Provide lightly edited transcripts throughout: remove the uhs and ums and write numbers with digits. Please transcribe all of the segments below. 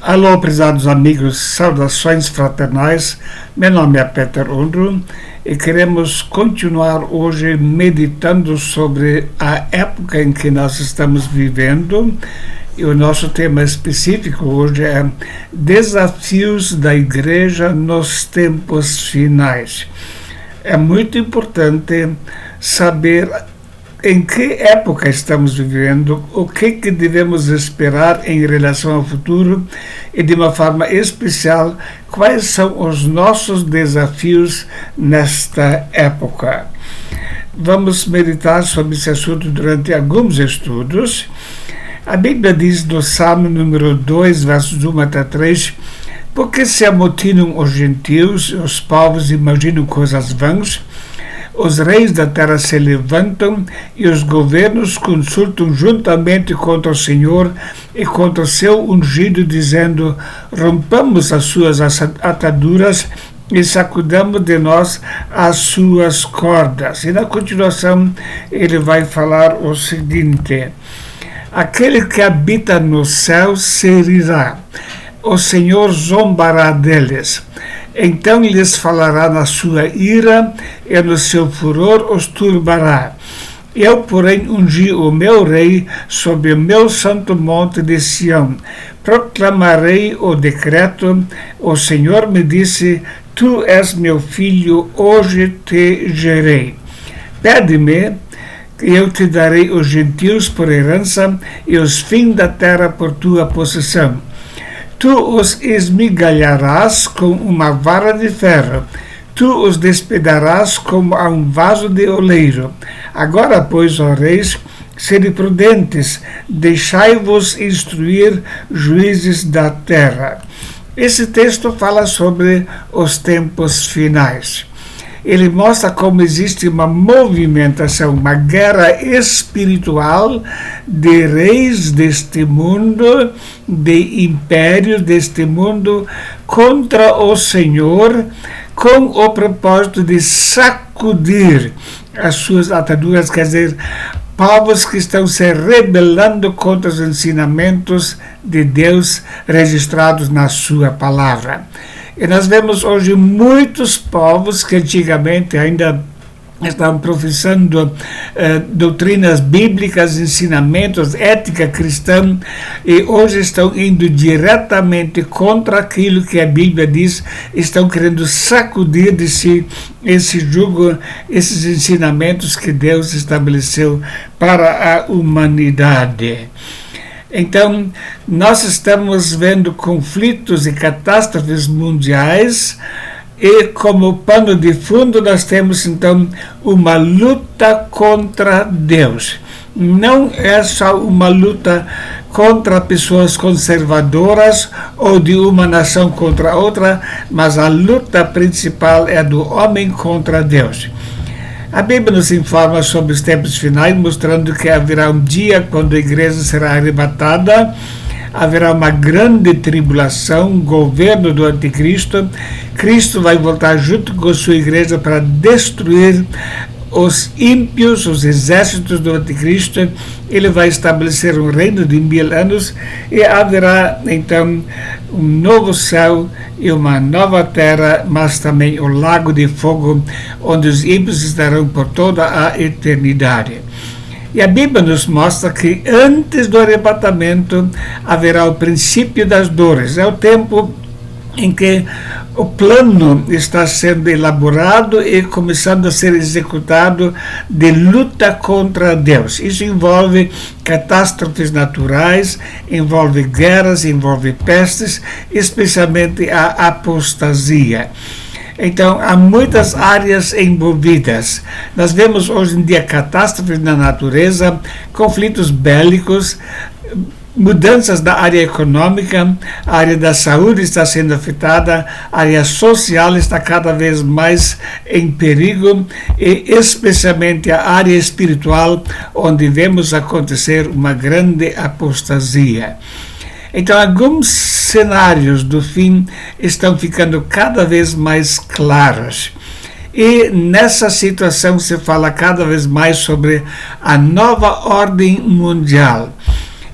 Alô, prezados amigos, saudações fraternais. Meu nome é Peter Undro e queremos continuar hoje meditando sobre a época em que nós estamos vivendo. E o nosso tema específico hoje é Desafios da Igreja nos Tempos Finais. É muito importante saber em que época estamos vivendo, o que devemos esperar em relação ao futuro e, de uma forma especial, quais são os nossos desafios nesta época. Vamos meditar sobre esse assunto durante alguns estudos. A Bíblia diz no Salmo número 2, versos 1 até 3, porque se amotinam os gentios, os povos imaginam coisas vãs, os reis da terra se levantam e os governos consultam juntamente contra o Senhor e contra o seu ungido, dizendo: rompamos as suas ataduras e sacudamos de nós as suas cordas. E na continuação ele vai falar o seguinte: aquele que habita no céu se rirá, o Senhor zombará deles. Então lhes falará na sua ira e no seu furor os turbará. Eu, porém, ungi o meu rei sobre o meu santo monte de Sião. Proclamarei o decreto. O Senhor me disse: tu és meu filho, hoje te gerei. Pede-me, e eu te darei os gentios por herança e os fins da terra por tua possessão. Tu os esmigalharás com uma vara de ferro, tu os despedarás como a um vaso de oleiro. Agora, pois, ó reis, sede prudentes, deixai-vos instruir, juízes da terra. Esse texto fala sobre os tempos finais. Ele mostra como existe uma movimentação, uma guerra espiritual de reis deste mundo, de impérios deste mundo, contra o Senhor, com o propósito de sacudir as suas ataduras, quer dizer, povos que estão se rebelando contra os ensinamentos de Deus registrados na sua palavra. E nós vemos hoje muitos povos que antigamente ainda estavam professando doutrinas bíblicas, ensinamentos, ética cristã, e hoje estão indo diretamente contra aquilo que a Bíblia diz, estão querendo sacudir de si esse jugo, esses ensinamentos que Deus estabeleceu para a humanidade. Então, nós estamos vendo conflitos e catástrofes mundiais e, como pano de fundo, nós temos, então, uma luta contra Deus. Não é só uma luta contra pessoas conservadoras ou de uma nação contra outra, mas a luta principal é do homem contra Deus. A Bíblia nos informa sobre os tempos finais, mostrando que haverá um dia quando a igreja será arrebatada, haverá uma grande tribulação, governo do anticristo. Cristo vai voltar junto com a sua igreja para destruir os ímpios, os exércitos do anticristo. Ele vai estabelecer um reino de 1000 anos e haverá então um novo céu e uma nova terra, mas também o lago de fogo, onde os ímpios estarão por toda a eternidade. E a Bíblia nos mostra que antes do arrebatamento haverá o princípio das dores. É o tempo em que o plano está sendo elaborado e começando a ser executado de luta contra Deus. Isso envolve catástrofes naturais, envolve guerras, envolve pestes, especialmente a apostasia. Então, há muitas áreas envolvidas. Nós vemos hoje em dia catástrofes na natureza, conflitos bélicos, mudanças da área econômica, a área da saúde está sendo afetada, a área social está cada vez mais em perigo e especialmente a área espiritual, onde vemos acontecer uma grande apostasia. Então, alguns cenários do fim estão ficando cada vez mais claros. E nessa situação se fala cada vez mais sobre a nova ordem mundial.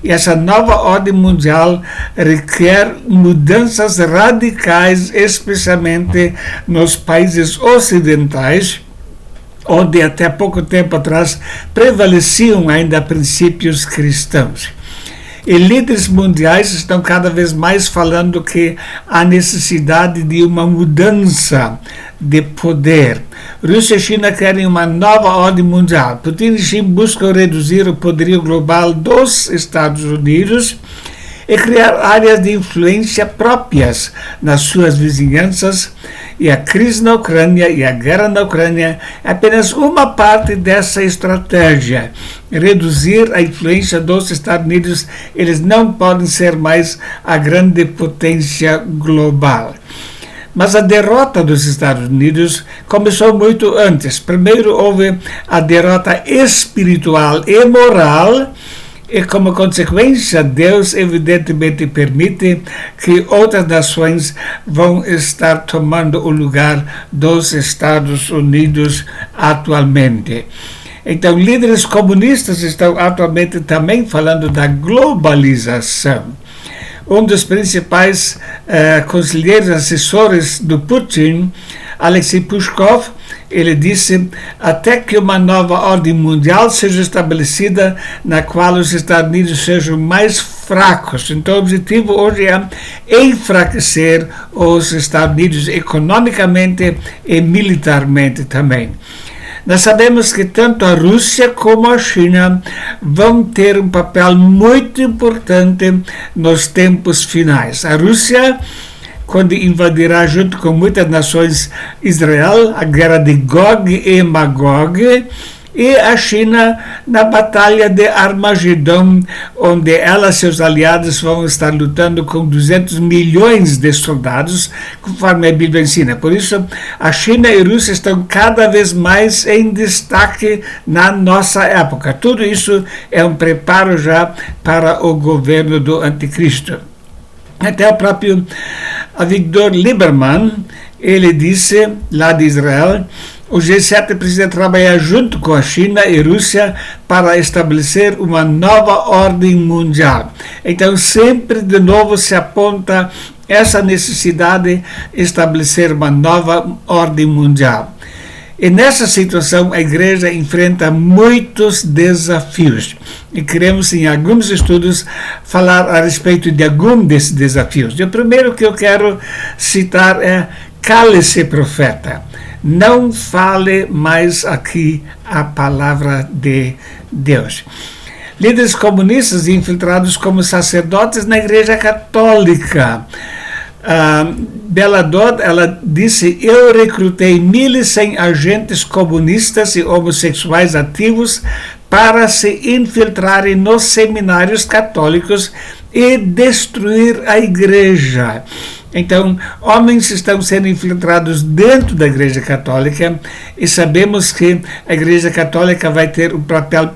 E essa nova ordem mundial requer mudanças radicais, especialmente nos países ocidentais, onde até pouco tempo atrás prevaleciam ainda princípios cristãos. E líderes mundiais estão cada vez mais falando que há necessidade de uma mudança de poder. Rússia e China querem uma nova ordem mundial. Putin e Xi buscam reduzir o poderio global dos Estados Unidos e criar áreas de influência próprias nas suas vizinhanças, e a crise na Ucrânia e a guerra na Ucrânia é apenas uma parte dessa estratégia. Reduzir a influência dos Estados Unidos, eles não podem ser mais a grande potência global. Mas a derrota dos Estados Unidos começou muito antes. Primeiro houve a derrota espiritual e moral, e como consequência, Deus evidentemente permite que outras nações vão estar tomando o lugar dos Estados Unidos atualmente. Então, líderes comunistas estão atualmente também falando da globalização. Um dos principais conselheiros assessores do Putin, Alexei Pushkov, ele disse: até que uma nova ordem mundial seja estabelecida, na qual os Estados Unidos sejam mais fracos. Então, o objetivo hoje é enfraquecer os Estados Unidos economicamente e militarmente também. Nós sabemos que tanto a Rússia como a China vão ter um papel muito importante nos tempos finais. A Rússia, quando invadirá junto com muitas nações Israel, a guerra de Gog e Magog, e a China na batalha de Armagedon, onde ela e seus aliados vão estar lutando com 200 milhões de soldados, conforme a Bíblia ensina. Por isso, a China e a Rússia estão cada vez mais em destaque na nossa época. Tudo isso é um preparo já para o governo do Anticristo. Até o próprio Avigdor Lieberman, ele disse, lá de Israel, o G7 precisa trabalhar junto com a China e Rússia para estabelecer uma nova ordem mundial. Então, sempre de novo se aponta essa necessidade de estabelecer uma nova ordem mundial. E nessa situação, a igreja enfrenta muitos desafios. E queremos, em alguns estudos, falar a respeito de algum desses desafios. E o primeiro que eu quero citar é: cale-se, profeta. Não fale mais aqui a palavra de Deus. Líderes comunistas infiltrados como sacerdotes na Igreja Católica. Bella Dodd, ela disse: eu recrutei 1.100 agentes comunistas e homossexuais ativos para se infiltrarem nos seminários católicos e destruir a igreja. Então, homens estão sendo infiltrados dentro da Igreja Católica, e sabemos que a Igreja Católica vai ter um papel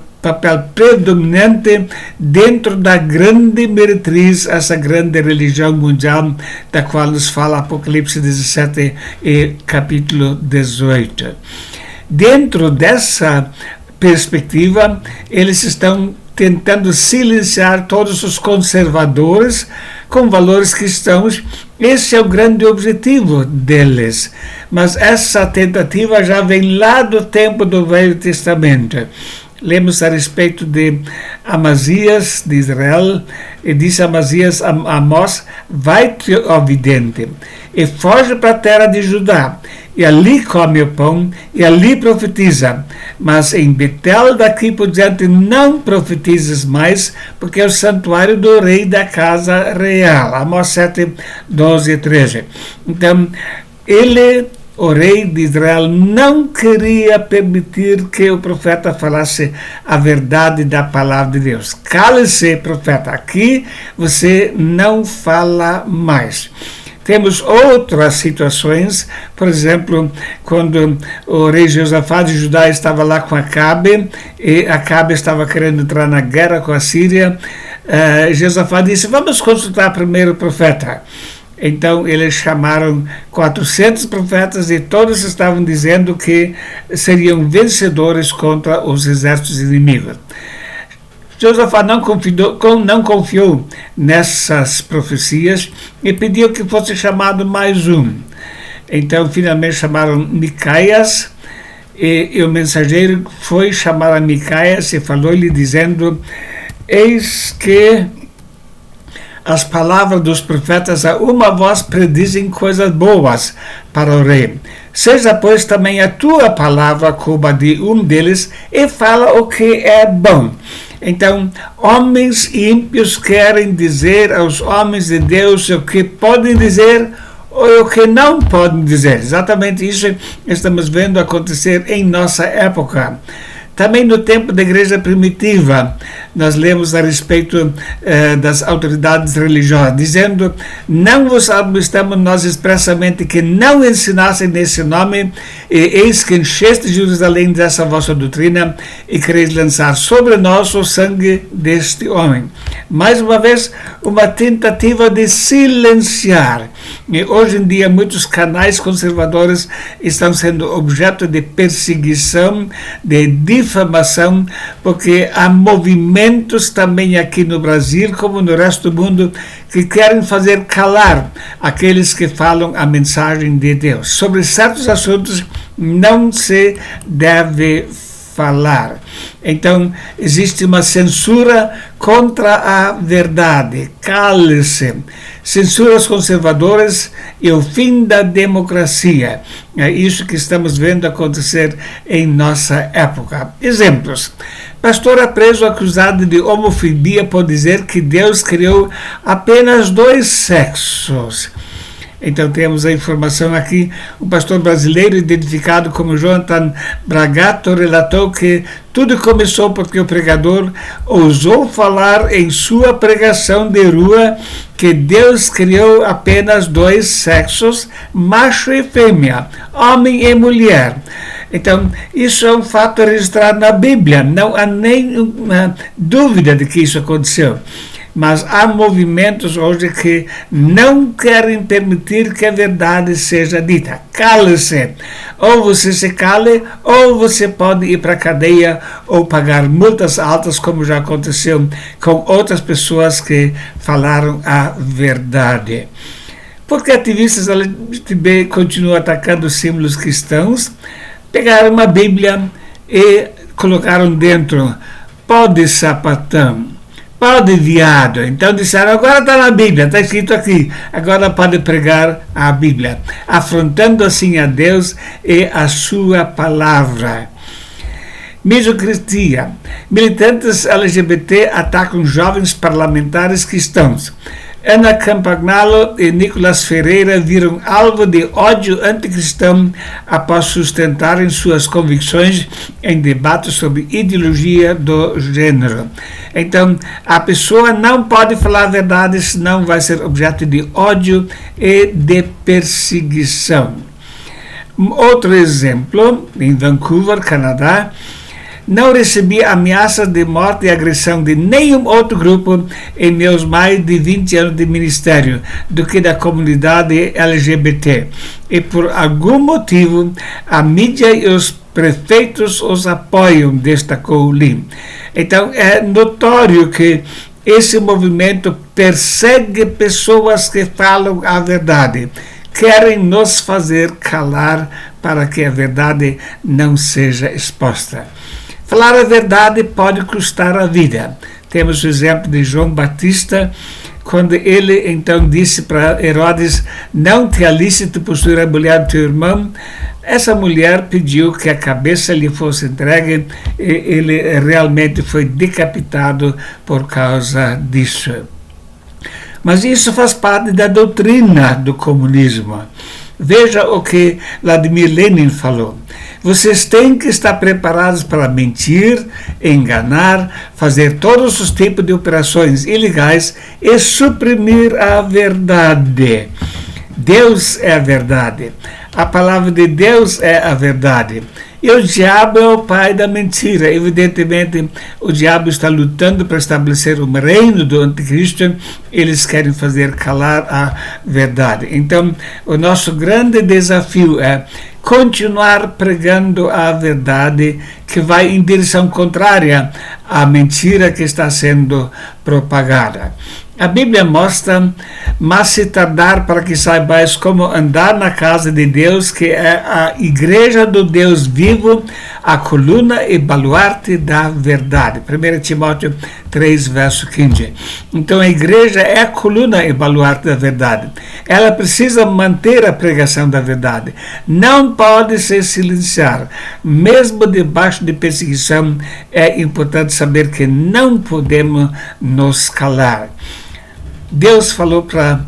predominante dentro da grande meretriz, essa grande religião mundial da qual nos fala Apocalipse 17 e capítulo 18. Dentro dessa perspectiva, eles estão tentando silenciar todos os conservadores com valores cristãos. Esse é o grande objetivo deles. Mas essa tentativa já vem lá do tempo do Velho Testamento. Lemos a respeito de Amazias, de Israel, e disse Amazias a Amós: vai-te, ó vidente, e foge para a terra de Judá, e ali come o pão, e ali profetiza. Mas em Betel daqui por diante não profetizes mais, porque é o santuário do rei da casa real. Amós 7, 12 e 13. Então, o rei de Israel não queria permitir que o profeta falasse a verdade da palavra de Deus. Cale-se, profeta, aqui você não fala mais. Temos outras situações, por exemplo, quando o rei Josafá de Judá estava lá com Acabe, e Acabe estava querendo entrar na guerra com a Síria, Josafá disse: vamos consultar primeiro o profeta. Então eles chamaram 400 profetas e todos estavam dizendo que seriam vencedores contra os exércitos inimigos. Josafá não confiou nessas profecias e pediu que fosse chamado mais um. Então, finalmente chamaram Micaias, e o mensageiro foi chamar a Micaias e falou-lhe dizendo: eis que as palavras dos profetas a uma voz predizem coisas boas para o rei. Seja, pois, também a tua palavra como a de um deles, e fala o que é bom. Então, homens ímpios querem dizer aos homens de Deus o que podem dizer ou o que não podem dizer. Exatamente isso estamos vendo acontecer em nossa época. Também no tempo da igreja primitiva, nós lemos a respeito das autoridades religiosas, dizendo: não vos admoestamos nós expressamente que não ensinassem nesse nome, e eis que encheste Jerusalém dessa vossa doutrina, e quereis lançar sobre nós o sangue deste homem. Mais uma vez, uma tentativa de silenciar. E hoje em dia, muitos canais conservadores estão sendo objeto de perseguição, de difamação, porque há movimentos também aqui no Brasil, como no resto do mundo, que querem fazer calar aqueles que falam a mensagem de Deus. Sobre certos assuntos não se deve falar. Então, existe uma censura contra a verdade. Cale-se. Censuras conservadoras e o fim da democracia. É isso que estamos vendo acontecer em nossa época. Exemplos. Pastor é preso acusado de homofobia por dizer que Deus criou apenas 2 sexos. Então temos a informação aqui: um pastor brasileiro identificado como Jonathan Bragato relatou que tudo começou porque o pregador ousou falar em sua pregação de rua que Deus criou apenas 2 sexos, macho e fêmea, homem e mulher. Então, isso é um fato registrado na Bíblia, não há nenhuma dúvida de que isso aconteceu. Mas há movimentos hoje que não querem permitir que a verdade seja dita. Cale-se. Ou você se cale, ou você pode ir para a cadeia ou pagar multas altas, como já aconteceu com outras pessoas que falaram a verdade. Porque ativistas LGBTB continuam atacando símbolos cristãos, pegaram uma Bíblia e colocaram dentro pó de sapatão, pau de viado. Então disseram: agora está na Bíblia, está escrito aqui, agora pode pregar a Bíblia, afrontando assim a Deus e a sua palavra. Misoginia. Militantes LGBT atacam jovens parlamentares cristãos. Ana Campagnolo e Nicolas Ferreira viram alvo de ódio anticristão após sustentarem suas convicções em debates sobre ideologia do gênero. Então, a pessoa não pode falar a verdade, senão vai ser objeto de ódio e de perseguição. Outro exemplo, em Vancouver, Canadá, não recebi ameaças de morte e agressão de nenhum outro grupo em meus mais de 20 anos de ministério do que da comunidade LGBT. E por algum motivo, a mídia e os prefeitos os apoiam, destacou Lim. Então, é notório que esse movimento persegue pessoas que falam a verdade. Querem nos fazer calar para que a verdade não seja exposta. Falar a verdade pode custar a vida. Temos o exemplo de João Batista, quando ele então disse para Herodes: não te é lícito possuir a mulher do teu irmão. Essa mulher pediu que a cabeça lhe fosse entregue e ele realmente foi decapitado por causa disso. Mas isso faz parte da doutrina do comunismo. Veja o que Vladimir Lenin falou: vocês têm que estar preparados para mentir, enganar, fazer todos os tipos de operações ilegais e suprimir a verdade. Deus é a verdade. A palavra de Deus é a verdade. E o diabo é o pai da mentira. Evidentemente, o diabo está lutando para estabelecer um reino do anticristo. Eles querem fazer calar a verdade. Então, o nosso grande desafio é continuar pregando a verdade que vai em direção contrária à mentira que está sendo propagada. A Bíblia mostra, mas se tardar para que saibais como andar na casa de Deus, que é a igreja do Deus vivo, a coluna e baluarte da verdade. 1 Timóteo 3, verso 15. Então a igreja é a coluna e baluarte da verdade. Ela precisa manter a pregação da verdade. Não pode se silenciar. Mesmo debaixo de perseguição, é importante saber que não podemos nos calar. Deus falou para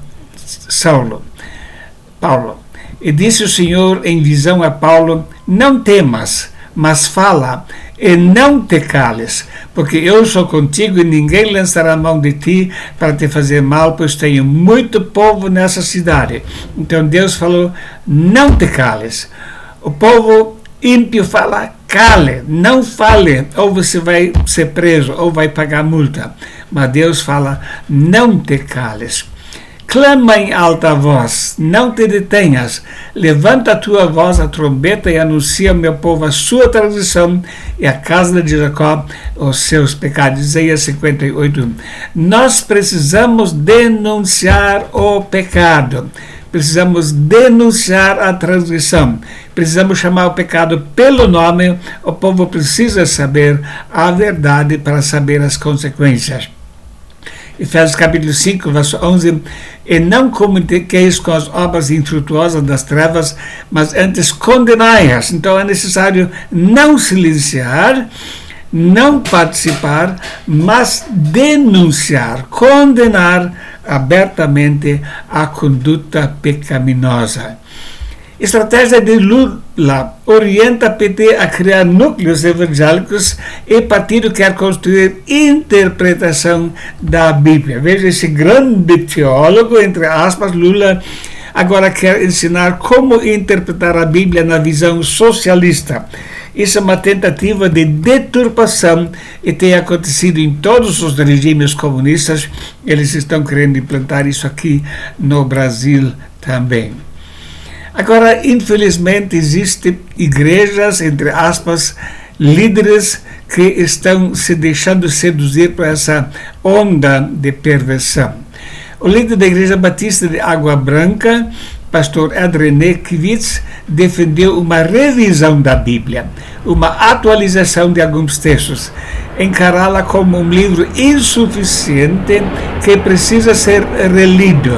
Paulo, e disse o Senhor em visão a Paulo: não temas, mas fala, e não te cales, porque eu sou contigo e ninguém lançará a mão de ti para te fazer mal, pois tenho muito povo nessa cidade. Então Deus falou: não te cales. O povo ímpio fala: cale, não fale, ou você vai ser preso, ou vai pagar multa. Mas Deus fala: não te cales. Clama em alta voz, não te detenhas. Levanta a tua voz, a trombeta, e anuncia ao meu povo a sua transgressão e a casa de Jacó os seus pecados. Isaías 58. Nós precisamos denunciar o pecado. Precisamos denunciar a transgressão. Precisamos chamar o pecado pelo nome. O povo precisa saber a verdade para saber as consequências. Efésios capítulo 5, verso 11. E não comuniqueis com as obras infrutuosas das trevas, mas antes condenai-as. Então é necessário não silenciar, não participar, mas denunciar, condenar abertamente a conduta pecaminosa. Estratégia de Lula orienta a PT a criar núcleos evangélicos e o partido quer construir interpretação da Bíblia. Veja, esse grande teólogo, entre aspas, Lula, agora quer ensinar como interpretar a Bíblia na visão socialista. Isso é uma tentativa de deturpação e tem acontecido em todos os regimes comunistas. Eles estão querendo implantar isso aqui no Brasil também. Agora, infelizmente, existem igrejas, entre aspas, líderes que estão se deixando seduzir por essa onda de perversão. O líder da Igreja Batista de Água Branca, pastor Adrené Kivitz, defendeu uma revisão da Bíblia, uma atualização de alguns textos, encará-la como um livro insuficiente que precisa ser relido,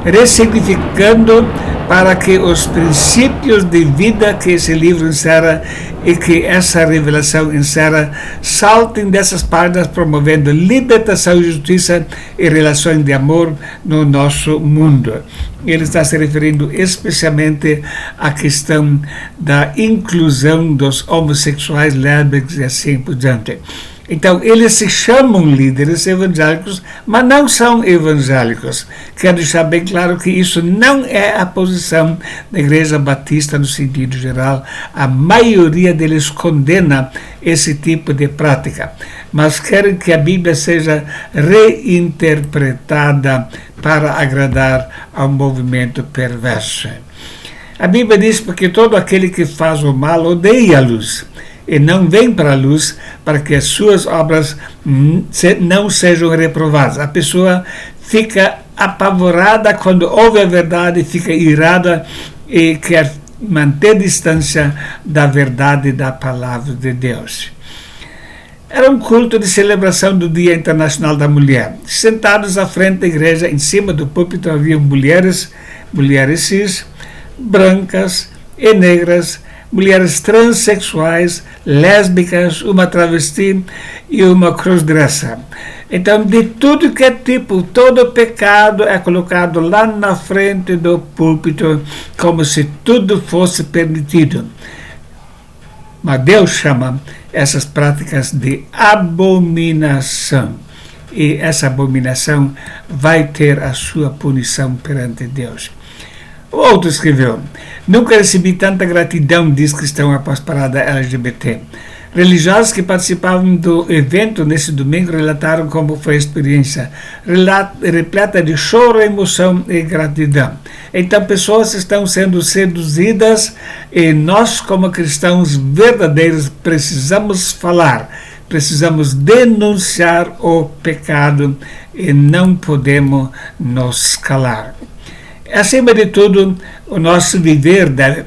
ressignificando para que os princípios de vida que esse livro encerra e que essa revelação encerra saltem dessas páginas, promovendo libertação, justiça e relações de amor no nosso mundo. Ele está se referindo especialmente à questão da inclusão dos homossexuais, lésbicas e assim por diante. Então, eles se chamam líderes evangélicos, mas não são evangélicos. Quero deixar bem claro que isso não é a posição da Igreja Batista no sentido geral. A maioria deles condena esse tipo de prática, mas querem que a Bíblia seja reinterpretada para agradar ao movimento perverso. A Bíblia diz: porque todo aquele que faz o mal odeia a luz e não vem para a luz, para que as suas obras não sejam reprovadas. A pessoa fica apavorada quando ouve a verdade, fica irada e quer manter distância da verdade da palavra de Deus. Era um culto de celebração do Dia Internacional da Mulher. Sentados à frente da igreja, em cima do púlpito, havia mulheres cis, brancas e negras, mulheres transexuais, lésbicas, uma travesti e uma crossdresser. Então, de tudo que é tipo, todo pecado é colocado lá na frente do púlpito, como se tudo fosse permitido. Mas Deus chama essas práticas de abominação. E essa abominação vai ter a sua punição perante Deus. O outro escreveu: nunca recebi tanta gratidão, diz cristão após parada LGBT. Religiosos que participavam do evento nesse domingo relataram como foi a experiência, repleta de choro, emoção e gratidão. Então, pessoas estão sendo seduzidas e nós, como cristãos verdadeiros, precisamos falar, precisamos denunciar o pecado e não podemos nos calar. Acima de tudo, o nosso viver deve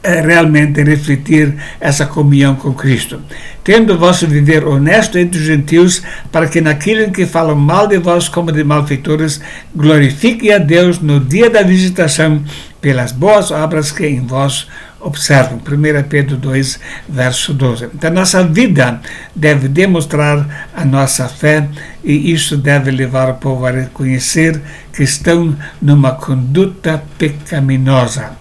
realmente refletir essa comunhão com Cristo, tendo o vosso viver honesto entre os gentios, para que naquilo em que falam mal de vós como de malfeitores, glorifiquem a Deus no dia da visitação pelas boas obras que em vós observam. 1 Pedro 2, verso 12. Então, nossa vida deve demonstrar a nossa fé, e isso deve levar o povo a reconhecer que estão numa conduta pecaminosa.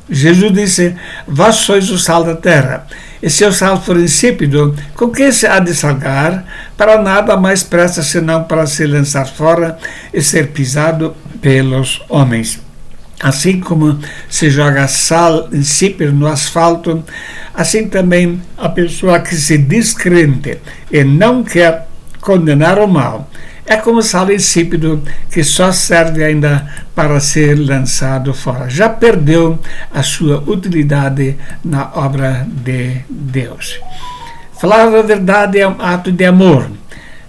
Jesus disse: vós sois o sal da terra, e se o sal for insípido, com que se há de salgar? Para nada mais presta senão para se lançar fora e ser pisado pelos homens. Assim como se joga sal insípido no asfalto, assim também a pessoa que se diz crente e não quer condenar o mal é como sal insípido que só serve ainda para ser lançado fora. Já perdeu a sua utilidade na obra de Deus. Falar a verdade é um ato de amor.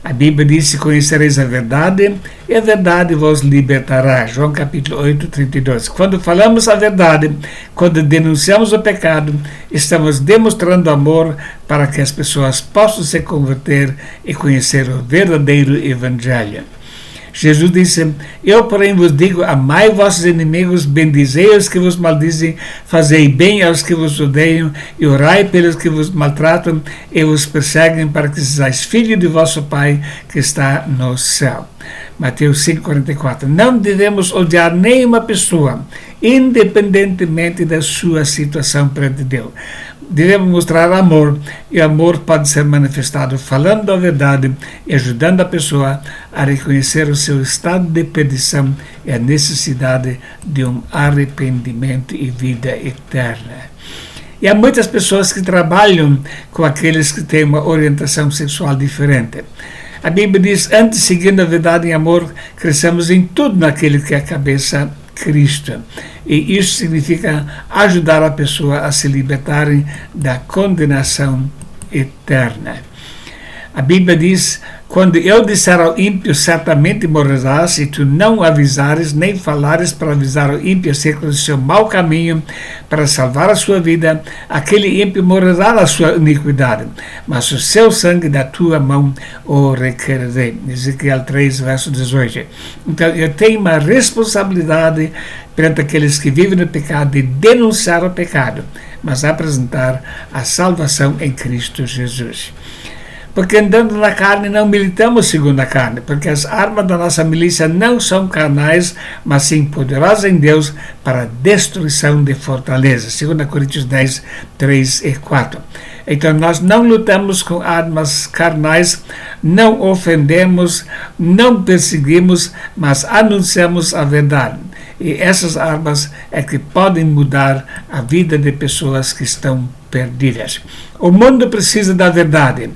A Bíblia diz: conhecereis a verdade, e a verdade vos libertará. João capítulo 8, 32. Quando falamos a verdade, quando denunciamos o pecado, estamos demonstrando amor para que as pessoas possam se converter e conhecer o verdadeiro Evangelho. Jesus disse: eu, porém, vos digo, amai vossos inimigos, bendizei os que vos maldizem, fazei bem aos que vos odeiam, e orai pelos que vos maltratam e vos perseguem, para que sejais filhos de vosso Pai que está no céu. Mateus 5,44. Não devemos odiar nenhuma pessoa, independentemente da sua situação perante Deus. Devemos mostrar amor, e amor pode ser manifestado falando a verdade e ajudando a pessoa a reconhecer o seu estado de perdição e a necessidade de um arrependimento e vida eterna. E há muitas pessoas que trabalham com aqueles que têm uma orientação sexual diferente. A Bíblia diz: antes, seguindo a verdade em amor, cresçamos em tudo naquele que é a cabeça, Cristo. E isso significa ajudar a pessoa a se libertarem da condenação eterna. A Bíblia diz: quando eu disser ao ímpio, certamente morrerás, e tu não avisares, nem falares para avisar o ímpio acerca do seu mau caminho, para salvar a sua vida, aquele ímpio morrerá na sua iniquidade, mas o seu sangue da tua mão o requererei. Ezequiel 3, verso 18. Então, eu tenho uma responsabilidade perante aqueles que vivem no pecado de denunciar o pecado, mas apresentar a salvação em Cristo Jesus. Porque andando na carne não militamos segundo a carne, porque as armas da nossa milícia não são carnais, mas sim poderosas em Deus para a destruição de fortalezas. 2 Coríntios 10, 3 e 4. Então nós não lutamos com armas carnais, não ofendemos, não perseguimos, mas anunciamos a verdade. E essas armas é que podem mudar a vida de pessoas que estão perdidas. O mundo precisa da verdade.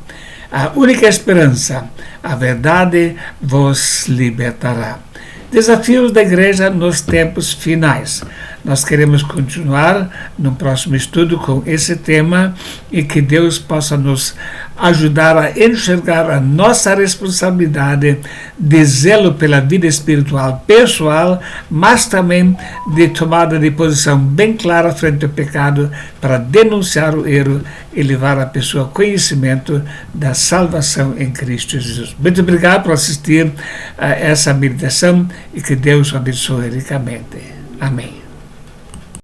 A única esperança, a verdade vos libertará. Desafios da igreja nos tempos finais. Nós queremos continuar no próximo estudo com esse tema, e que Deus possa nos ajudar a enxergar a nossa responsabilidade de zelo pela vida espiritual pessoal, mas também de tomada de posição bem clara frente ao pecado, para denunciar o erro e levar a pessoa ao conhecimento da salvação em Cristo Jesus. Muito obrigado por assistir a essa meditação, e que Deus o abençoe ricamente. Amém.